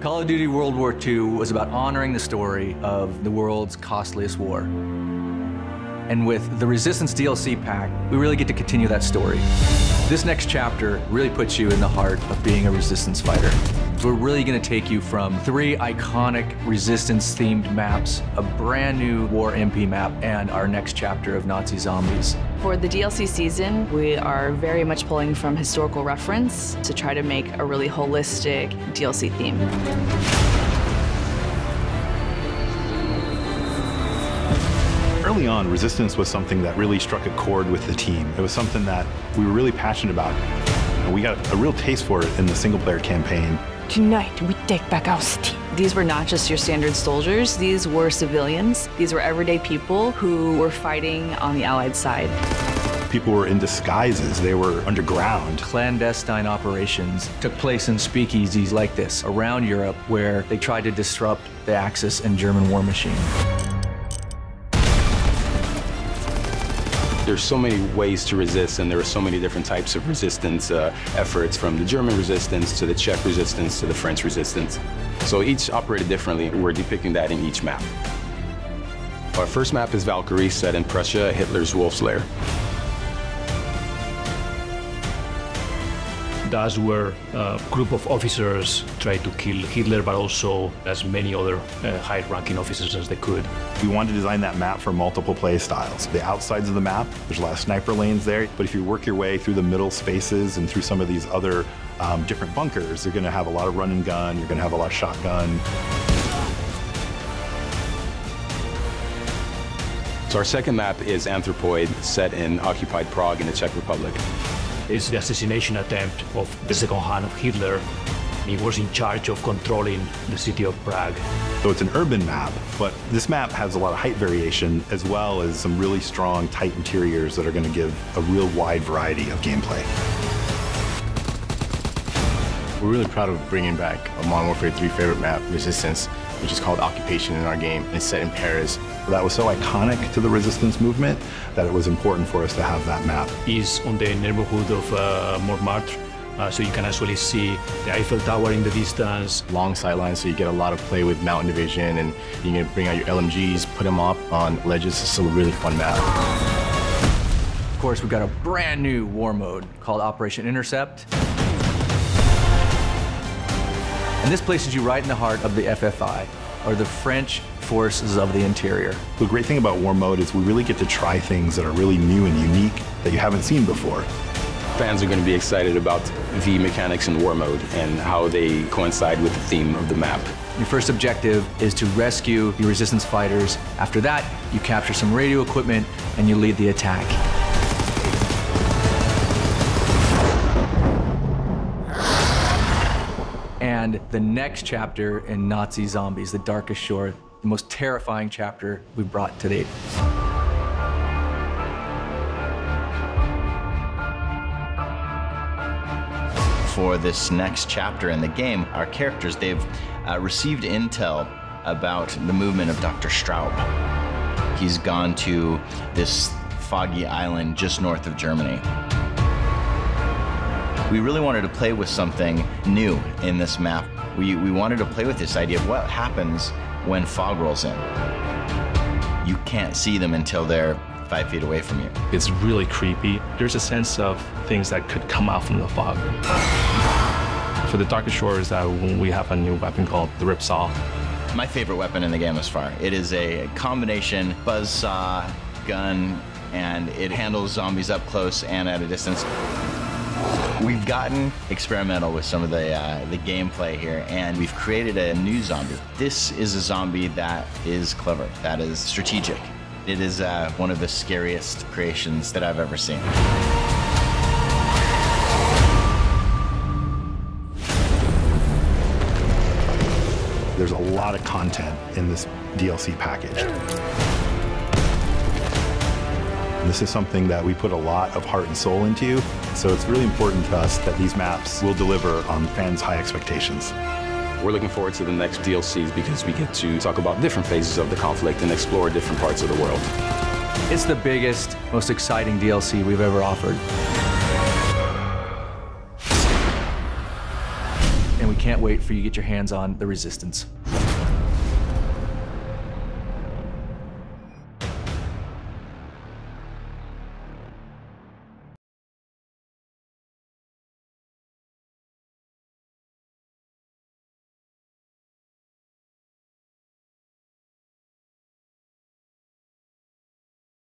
Call of Duty World War II was about honoring the story of the world's costliest war. And with the Resistance DLC pack, we really get to continue that story. This next chapter really puts you in the heart of being a Resistance fighter. We're really going to take you from 3 iconic Resistance-themed maps, a brand new War MP map, and our next chapter of Nazi zombies. For the DLC season, we are very much pulling from historical reference to try to make a really holistic DLC theme. Early on, Resistance was something that really struck a chord with the team. It was something that we were really passionate about. And we got a real taste for it in the single-player campaign. Tonight, we take back our city. These were not just your standard soldiers, these were civilians. These were everyday people who were fighting on the Allied side. People were in disguises, they were underground. Clandestine operations took place in speakeasies like this around Europe where they tried to disrupt the Axis and German war machine. There's so many ways to resist, and there are so many different types of resistance efforts, from the German resistance to the Czech resistance to the French resistance. So each operated differently. We're depicting that in each map. Our first map is Valkyrie, set in Prussia, Hitler's Wolf's Lair. That's where a group of officers tried to kill Hitler, but also as many other high-ranking officers as they could. We wanted to design that map for multiple play styles. The outsides of the map, there's a lot of sniper lanes there, but if you work your way through the middle spaces and through some of these other different bunkers, you're gonna have a lot of run and gun, you're gonna have a lot of shotgun. So our second map is Anthropoid, set in occupied Prague in the Czech Republic. It's the assassination attempt of the second hand of Hitler. He was in charge of controlling the city of Prague. So it's an urban map, but this map has a lot of height variation as well as some really strong, tight interiors that are going to give a real wide variety of gameplay. We're really proud of bringing back a Modern Warfare 3 favorite map, Resistance, which is called Occupation in our game. It's set in Paris. That was so iconic to the Resistance movement that it was important for us to have that map. It's on the neighborhood of Montmartre, so you can actually see the Eiffel Tower in the distance. Long sightlines, so you get a lot of play with mountain division, and you can bring out your LMGs, put them up on ledges. It's a really fun map. Of course, we've got a brand new war mode called Operation Intercept. And this places you right in the heart of the FFI, or the French Forces of the Interior. The great thing about War Mode is we really get to try things that are really new and unique that you haven't seen before. Fans are going to be excited about the mechanics in War Mode and how they coincide with the theme of the map. Your first objective is to rescue your Resistance fighters. After that, you capture some radio equipment and you lead the attack. And the next chapter in Nazi Zombies, The Darkest Shore, the most terrifying chapter we've brought to date. For this next chapter in the game, our characters, they've received intel about the movement of Dr. Straub. He's gone to this foggy island just north of Germany. We really wanted to play with something new in this map. We wanted to play with this idea of what happens when fog rolls in. You can't see them until they're 5 feet away from you. It's really creepy. There's a sense of things that could come out from the fog. For the Darkest Shores, we have a new weapon called the Ripsaw. My favorite weapon in the game thus far. It is a combination buzzsaw, gun, and it handles zombies up close and at a distance. We've gotten experimental with some of the gameplay here, and we've created a new zombie. This is a zombie that is clever, that is strategic. It is one of the scariest creations that I've ever seen. There's a lot of content in this DLC package. And this is something that we put a lot of heart and soul into, so it's really important to us that these maps will deliver on fans' high expectations. We're looking forward to the next DLCs because we get to talk about different phases of the conflict and explore different parts of the world. It's the biggest, most exciting DLC we've ever offered. And we can't wait for you to get your hands on the Resistance.